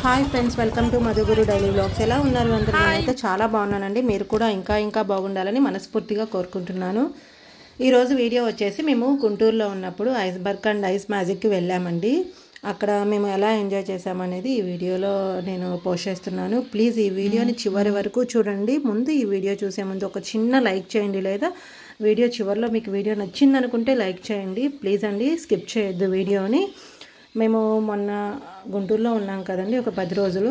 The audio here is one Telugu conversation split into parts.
Hi friends, welcome to Madhuguru daily vlogs. ఎలా ఉన్నారు అందరూ? నేనైతే చాలా బాగున్నానండి. మీరు కూడా ఇంకా బాగుండాలని మనస్ఫూర్తిగా కోరుకుంటున్నాను. ఈరోజు వీడియో వచ్చేసి మేము గుంటూరులో ఉన్నప్పుడు ఐస్బర్గ్ అండ్ ఐస్ మ్యాజిక్కి వెళ్ళామండి. అక్కడ మేము ఎలా ఎంజాయ్ చేసామనేది ఈ వీడియోలో నేను పోస్ట్ చేస్తున్నాను. ప్లీజ్ ఈ వీడియోని చివరి వరకు చూడండి. ముందు ఈ వీడియో చూసే ముందు ఒక చిన్న లైక్ చేయండి, లేదా వీడియో చివరిలో మీకు వీడియో నచ్చిందనుకుంటే లైక్ చేయండి. ప్లీజ్ అండి, స్కిప్ చేయొద్దు వీడియోని. మేము మొన్న గుంటూరులో ఉన్నాం కదండి, ఒక 10 రోజులు.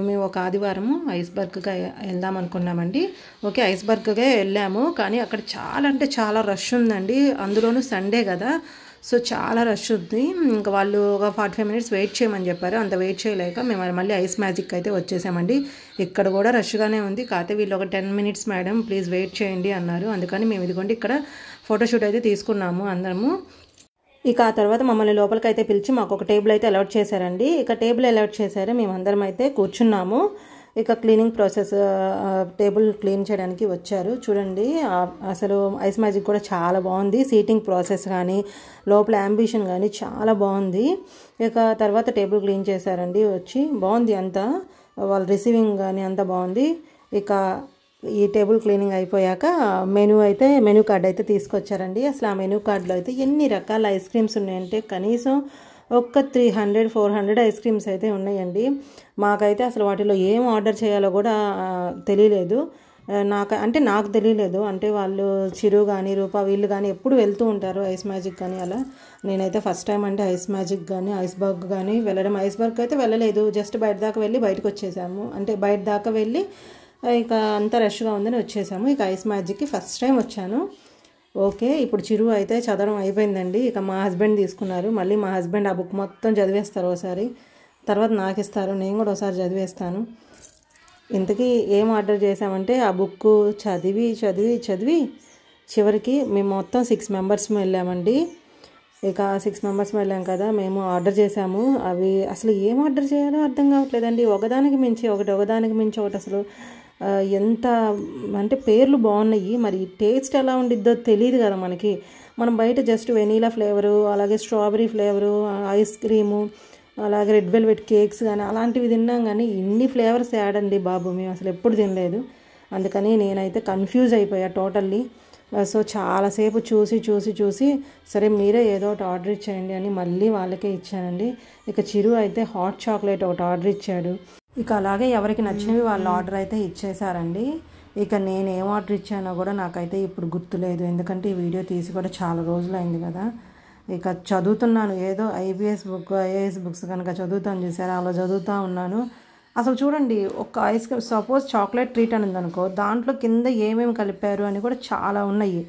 మేము ఒక ఆదివారము ఐస్బర్గ్గా వెళ్దాం అనుకున్నామండి. ఓకే, ఐస్బర్గ్గా వెళ్ళాము, కానీ అక్కడ చాలా అంటే చాలా రష్ ఉందండి. అందులోనూ సండే కదా, సో చాలా రష్ ఉంది. ఇంకా వాళ్ళు ఒక 45 మినిట్స్ వెయిట్ చేయమని చెప్పారు. అంత వెయిట్ చేయలేక మేము మళ్ళీ ఐస్ మ్యాజిక్ అయితే వచ్చేసామండి. ఇక్కడ కూడా రష్గానే ఉంది, కాకపోతే వీళ్ళు ఒక 10 మినిట్స్ మేడం ప్లీజ్ వెయిట్ చేయండి అన్నారు. అందుకని మేము ఇదిగోండి ఇక్కడ ఫోటోషూట్ అయితే తీసుకున్నాము అందరము. ఇక ఆ తర్వాత మమ్మల్ని లోపలికి అయితే పిలిచి మాకు ఒక టేబుల్ అయితే అలాట్ చేశారండి. ఇక టేబుల్ అలాట్ చేశారు, మేమందరం అయితే కూర్చున్నాము. ఇక క్లీనింగ్ ప్రాసెస్, టేబుల్ క్లీన్ చేయడానికి వచ్చారు. చూడండి, అసలు ఐస్ మ్యాజిక్ కూడా చాలా బాగుంది. సీటింగ్ ప్రాసెస్ కానీ లోపల యాంబిషన్ కానీ చాలా బాగుంది. ఇక తర్వాత టేబుల్ క్లీన్ చేశారండి వచ్చి, బాగుంది అంతా. వాళ్ళ రిసీవింగ్ కానీ అంతా బాగుంది. ఇక ఈ టేబుల్ క్లీనింగ్ అయిపోయాక మెనూ కార్డ్ అయితే తీసుకొచ్చారండి. అసలు ఆ మెనూ కార్డులో అయితే ఎన్ని రకాల ఐస్ క్రీమ్స్ ఉన్నాయంటే కనీసం ఒక 300-400 ఐస్ క్రీమ్స్ అయితే ఉన్నాయండి. మాకైతే అసలు వాటిలో ఏం ఆర్డర్ చేయాలో కూడా తెలియలేదు. నాకు తెలియలేదు. అంటే వాళ్ళు చిరు కానీ రూపా వీళ్ళు కానీ ఎప్పుడు వెళ్తూ ఉంటారు ఐస్ మ్యాజిక్ కానీ అలా. నేనైతే ఫస్ట్ టైం అంటే ఐస్ మ్యాజిక్ కానీ ఐస్బర్గ్ కానీ వెళ్ళడం. ఐస్బర్గ్ అయితే వెళ్ళలేదు, జస్ట్ బయట దాకా వెళ్ళి బయటకు వచ్చేసాము. అంటే బయట దాకా వెళ్ళి ఇక అంత రష్గా ఉందని వచ్చేసాము. ఇక ఐస్ మ్యాజిక్కి ఫస్ట్ టైం వచ్చాను. ఓకే, ఇప్పుడు చిరు అయితే చదవడం అయిపోయిందండి. ఇక మా హస్బెండ్ తీసుకున్నారు. మళ్ళీ మా హస్బెండ్ ఆ బుక్ మొత్తం చదివేస్తారు ఒకసారి, తర్వాత నాకు ఇస్తారు, నేను కూడా ఒకసారి చదివేస్తాను. ఇంతకీ ఏం ఆర్డర్ చేసామంటే ఆ బుక్ చదివి చివరికి మేము మొత్తం 6 మెంబర్స్ వెళ్ళామండి. ఇక 6 మెంబర్స్ వెళ్ళాం కదా, మేము ఆర్డర్ చేసాము. అవి అసలు ఏం ఆర్డర్ చేయాలో అర్థం కావట్లేదండి. ఒకదానికి మించి ఒకటి అసలు ఎంత అంటే పేర్లు బాగున్నాయి, మరి టేస్ట్ ఎలా ఉండిద్దో తెలియదు కదా మనకి. మనం బయట జస్ట్ వెనీలా ఫ్లేవరు, అలాగే స్ట్రాబెరీ ఫ్లేవరు, ఐస్ క్రీము, అలాగే రెడ్ వెల్వెట్ కేక్స్ కానీ అలాంటివి తిన్నాం. కానీ ఇన్ని ఫ్లేవర్స్ యాడ్ అండి బాబు, మేము అసలు ఎప్పుడు తినలేదు. అందుకని నేనైతే కన్ఫ్యూజ్ అయిపోయా టోటల్లీ. సో చాలాసేపు చూసి సరే మీరే ఏదో ఒకటి ఆర్డర్ ఇచ్చేయండి అని మళ్ళీ వాళ్ళకే ఇచ్చానండి. ఇక చిరు అయితే హాట్ చాక్లెట్ ఒకటి ఆర్డర్ ఇచ్చాడు. ఇక అలాగే ఎవరికి నచ్చినవి వాళ్ళ ఆర్డర్ అయితే ఇచ్చేసారండి. ఇక నేను ఏం ఆర్డర్ ఇచ్చానో కూడా నాకైతే ఇప్పుడు గుర్తులేదు, ఎందుకంటే ఈ వీడియో తీసి కూడా చాలా రోజులు అయింది కదా. ఇక చదువుతున్నాను, ఏదో ఐబిఎస్ బుక్ ఐఏఎస్ బుక్స్ కనుక చదువుతాను చూసారా, అలా చదువుతూ ఉన్నాను. అసలు చూడండి, ఒక ice cream suppose chocolate treat అని ఉందనుకో, దాంట్లో కింద ఏమేమి కలిపారు అని కూడా చాలా ఉన్నాయి.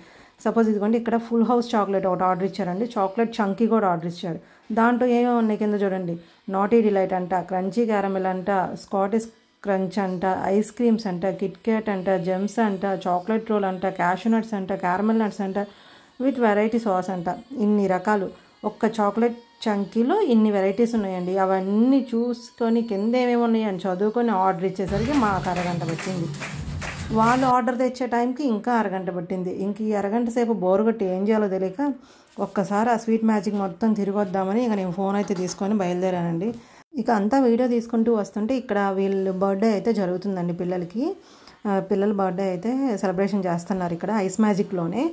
సపోజ్ ఇదిగోండి ఇక్కడ ఫుల్ హౌస్ చాక్లెట్ ఒకటి ఆర్డర్ ఇచ్చారండి, చాక్లెట్ చంకీ కూడా ఆర్డర్ ఇచ్చారు. దాంట్లో ఏమేమి ఉన్నాయి కింద చూడండి, నాటీ డిలైట్ అంట, క్రంచీ క్యారమెల్ అంట, స్కాటిష్ క్రంచ్ అంట, ఐస్ క్రీమ్స్ అంట, కిట్ క్యాట్ అంట, జెమ్స్ అంట, చాక్లెట్ రోల్ అంట, క్యాషూ నట్స్ అంట, క్యారమెల్ నట్స్ అంట, విత్ వెరైటీ సాస్ అంట. ఇన్ని రకాలు ఒక్క చాక్లెట్ చంకీలో ఇన్ని వెరైటీస్ ఉన్నాయండి. అవన్నీ చూసుకొని కింద ఏమేమి ఉన్నాయి అని చదువుకొని ఆర్డర్ ఇచ్చేసరికి మాకు అరగంట పట్టింది. వాళ్ళు ఆర్డర్ తెచ్చే టైంకి ఇంకా అరగంట పట్టింది. ఇంక ఈ అరగంట సేపు బోర్ కొట్టి ఏం చేయాలో తెలియక ఒక్కసారి ఆ స్వీట్ మ్యాజిక్ మొత్తం తిరిగి వద్దామని ఇక నేను ఫోన్ అయితే తీసుకొని బయలుదేరానండి. ఇక అంతా వీడియో తీసుకుంటూ వస్తుంటే ఇక్కడ వీళ్ళు బర్త్డే అయితే జరుగుతుందండి. పిల్లల బర్త్డే అయితే సెలబ్రేషన్ చేస్తున్నారు ఇక్కడ ఐస్ మ్యాజిక్లోనే.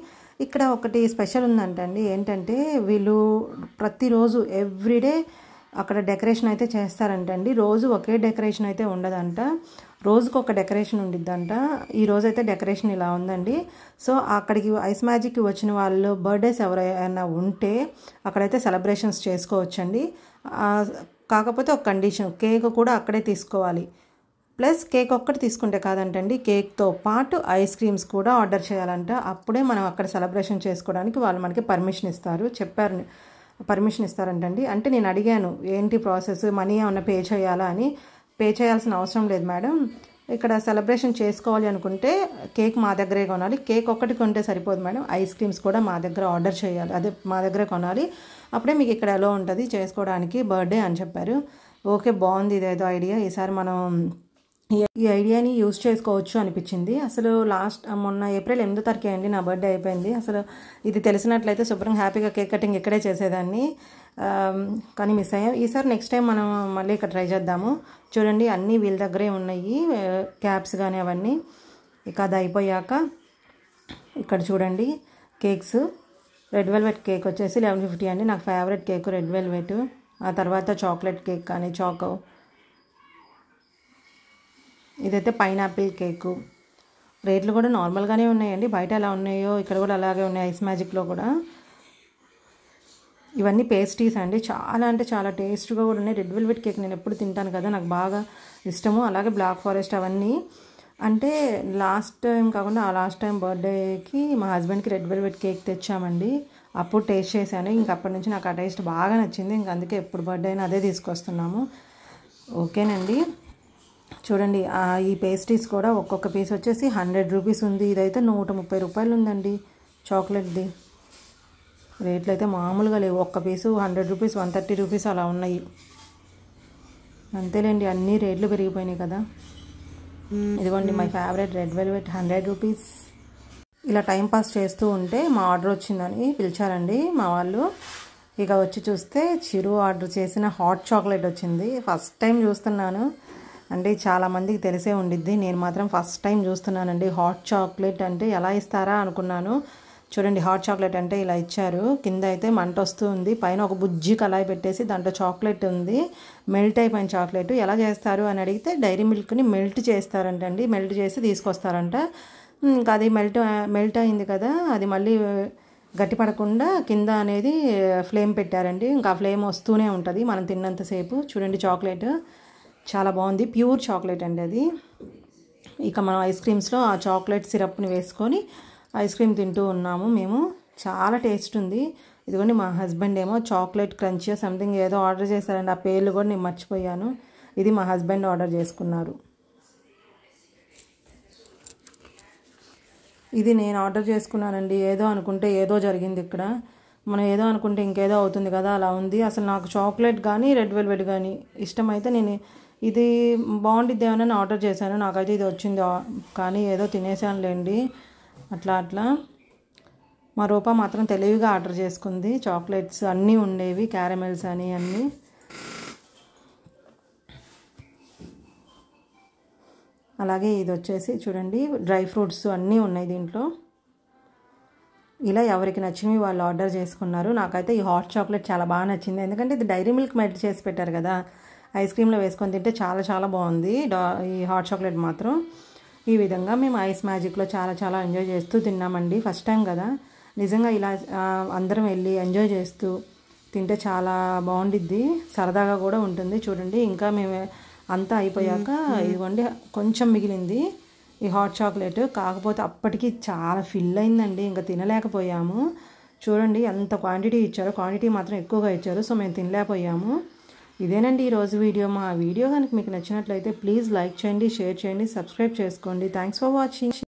ఇక్కడ ఒకటి స్పెషల్ ఉందంటండి, ఏంటంటే వీళ్ళు ప్రతిరోజు ఎవ్రీడే అక్కడ డెకరేషన్ అయితే చేస్తారంటండి. రోజు ఒకే డెకరేషన్ అయితే ఉండదంట, రోజుకు ఒక డెకరేషన్ ఉండిద్దంట. ఈ రోజు అయితే డెకరేషన్ ఇలా ఉందండి. సో అక్కడికి ఐస్ మ్యాజిక్కి వచ్చిన వాళ్ళు బర్త్డేస్ ఎవరైనా ఉంటే అక్కడైతే సెలబ్రేషన్స్ చేసుకోవచ్చండి. కాకపోతే ఒక కండిషన్, కేక్ కూడా అక్కడే తీసుకోవాలి. ప్లస్ కేక్ ఒక్కటి తీసుకుంటే కాదంటండి, కేక్తో పాటు ఐస్ క్రీమ్స్ కూడా ఆర్డర్ చేయాలంట. అప్పుడే మనం అక్కడ సెలబ్రేషన్ చేసుకోవడానికి వాళ్ళు మనకి పర్మిషన్ ఇస్తారంటండి. అంటే నేను అడిగాను ఏంటి ప్రాసెస్, మనీ ఏమన్నా పే చేయాలా అని. పే చేయాల్సిన అవసరం లేదు మేడం, ఇక్కడ సెలబ్రేషన్ చేసుకోవాలి అనుకుంటే కేక్ మా దగ్గరే కొనాలి, కేక్ ఒక్కటి కొంటే సరిపోదు మేడం, ఐస్ క్రీమ్స్ కూడా మా దగ్గర ఆర్డర్ చేయాలి, అదే మా దగ్గరే కొనాలి, అప్పుడే మీకు ఇక్కడ ఎలా ఉంటుంది చేసుకోవడానికి బర్త్డే అని చెప్పారు. ఓకే, బాగుంది ఇదేదో ఐడియా, ఈసారి మనం ఈ ఐడియాని యూజ్ చేసుకోవచ్చు అనిపించింది. అసలు మొన్న ఏప్రిల్ 8వ తారీఖు అండి నా బర్త్డే అయిపోయింది. అసలు ఇది తెలిసినట్లయితే శుభ్రంగా హ్యాపీగా కేక్ కటింగ్ ఇక్కడే చేసేదాన్ని. కానీ మిస్ అయ్యాం. ఈసారి నెక్స్ట్ టైం మనం మళ్ళీ ఇక్కడ ట్రై చేద్దాము. చూడండి అన్నీ వీళ్ళ దగ్గరే ఉన్నాయి, క్యాప్స్ కానీ అవన్నీ. ఇక అది అయిపోయాక ఇక్కడ చూడండి కేక్స్. రెడ్ వెల్వెట్ కేక్ వచ్చేసి 1150 అండి. నాకు ఫేవరెట్ కేక్ రెడ్ వెల్వెట్. ఆ తర్వాత చాక్లెట్ కేక్ కానీ చాకో. ఇదైతే పైనాపిల్ కేకు. రేట్లు కూడా నార్మల్గానే ఉన్నాయండి, బయట ఎలా ఉన్నాయో ఇక్కడ కూడా అలాగే ఉన్నాయి ఐస్ మ్యాజిక్లో కూడా. ఇవన్నీ పేస్ట్రీస్ అండి, చాలా అంటే చాలా టేస్ట్గా కూడా ఉన్నాయి. రెడ్ వెల్వెట్ కేక్ నేను ఎప్పుడు తింటాను కదా, నాకు బాగా ఇష్టము. అలాగే బ్లాక్ ఫారెస్ట్ అవన్నీ. అంటే లాస్ట్ టైం కాకుండా ఆ లాస్ట్ టైం బర్త్డేకి మా హస్బెండ్కి రెడ్ వెల్వెట్ కేక్ తెచ్చామండి. అప్పుడు టేస్ట్ చేశాను, ఇంక అప్పటి నుంచి నాకు ఆ టేస్ట్ బాగా నచ్చింది. ఇంక అందుకే ఎప్పుడు బర్త్డే అయినా అదే తీసుకొస్తున్నాము. ఓకేనండి. చూడంండి ఈ పేస్ట్రీస్ కూడా ఒక్కొక్క పీస్ వచ్చేసి 100 రూపీస్ ఉంది. ఇదైతే 130 రూపాయలు ఉందండి చాక్లెట్ది. రేట్లు అయితే మామూలుగా లేవు. ఒక్క పీసు 100 రూపీస్ 130 రూపీస్ అలా ఉన్నాయి. అంతేలేండి, అన్నీ రేట్లు పెరిగిపోయినాయి కదా. ఇదిగోండి my favourite red velvet 100 rupees. ఇలా టైంపాస్ చేస్తూ ఉంటే మా ఆర్డర్ వచ్చిందని పిలిచారండి మా వాళ్ళు. ఇక వచ్చి చూస్తే చిరు ఆర్డర్ చేసిన హాట్ చాక్లెట్ వచ్చింది. ఫస్ట్ టైం చూస్తున్నాను, అంటే చాలామందికి తెలిసే ఉండిద్ది, నేను మాత్రం ఫస్ట్ టైం చూస్తున్నానండి. హాట్ చాక్లెట్ అంటే ఎలా ఇస్తారా అనుకున్నాను. చూడండి హాట్ చాక్లెట్ అంటే ఇలా ఇచ్చారు. కింద అయితే మంట వస్తూ ఉంది, పైన ఒక బుజ్జి కళాయి పెట్టేసి దాంట్లో చాక్లెట్ ఉంది, మెల్ట్ అయిపోయిన చాక్లెట్. ఎలా చేస్తారు అని అడిగితే డైరీ మిల్క్ని మెల్ట్ చేస్తారంటండి, మెల్ట్ చేసి తీసుకొస్తారంట. ఇంకా అది మెల్ట్ అయింది కదా, అది మళ్ళీ గట్టిపడకుండా కింద అనేది ఫ్లేమ్ పెట్టారండి. ఇంకా ఫ్లేమ్ వస్తూనే ఉంటుంది మనం తిన్నంతసేపు. చూడండి చాక్లెట్ చాలా బాగుంది, ప్యూర్ చాక్లెట్ అండి అది. ఇక మనం ఐస్ క్రీమ్స్లో ఆ చాక్లెట్ సిరప్ని వేసుకొని ఐస్ క్రీమ్ తింటూ ఉన్నాము మేము. చాలా టేస్ట్ ఉంది. ఇదిగోండి మా హస్బెండ్ ఏమో చాక్లెట్ క్రంచ్ సంథింగ్ ఏదో ఆర్డర్ చేశారండి, ఆ పేర్లు కూడా నేను మర్చిపోయాను. ఇది మా హస్బెండ్ ఆర్డర్ చేసుకున్నారు. ఇది నేను ఆర్డర్ చేసుకున్నానండి. ఏదో అనుకుంటే ఏదో జరిగింది ఇక్కడ. మనం ఏదో అనుకుంటే ఇంకేదో అవుతుంది కదా, అలా ఉంది. అసలు నాకు చాక్లెట్ కానీ రెడ్ వెల్వెట్ కానీ ఇష్టమైతే నేను ఇది బాగుండిద్ది ఏమన్నా ఆర్డర్ చేశాను. నాకైతే ఇది వచ్చింది, కానీ ఏదో తినేసానులేండి. అట్లా మా రూప మాత్రం తెలివిగా ఆర్డర్ చేసుకుంది. చాక్లెట్స్ అన్నీ ఉండేవి, క్యారమెల్స్ అని అన్నీ. అలాగే ఇది వచ్చేసి చూడండి డ్రై ఫ్రూట్స్ అన్నీ ఉన్నాయి దీంట్లో. ఇలా ఎవరికి నచ్చినవి వాళ్ళు ఆర్డర్ చేసుకున్నారు. నాకైతే ఈ హాట్ చాక్లెట్ చాలా బాగా నచ్చింది, ఎందుకంటే ఇది డైరీ మిల్క్ మెల్ట్ చేసి పెట్టారు కదా, ఐస్ క్రీమ్లో వేసుకొని తింటే చాలా చాలా బాగుంది ఈ హాట్ చాక్లెట్ మాత్రం. ఈ విధంగా మేము ఐస్ మ్యాజిక్లో చాలా చాలా ఎంజాయ్ చేస్తూ తిన్నామండి. ఫస్ట్ టైం కదా, నిజంగా ఇలా అందరం వెళ్ళి ఎంజాయ్ చేస్తూ తింటే చాలా బాగుండిద్ది, సరదాగా కూడా ఉంటుంది. చూడండి ఇంకా మేము అంతా అయిపోయాక ఇదిగోండి కొంచెం మిగిలింది ఈ హాట్ చాక్లెట్. కాకపోతే అప్పటికి చాలా ఫిల్ అయిందండి, ఇంకా తినలేకపోయాము. చూడండి ఎంత క్వాంటిటీ ఇచ్చారో, క్వాంటిటీ మాత్రం ఎక్కువగా ఇచ్చారు, సో మేము తినలేకపోయాము. ఇదేనండి ఈరోజు వీడియో. మా వీడియో కనుక మీకు నచ్చినట్లయితే ప్లీజ్ లైక్ చేయండి, షేర్ చేయండి, సబ్స్క్రైబ్ చేసుకోండి. Thanks for watching.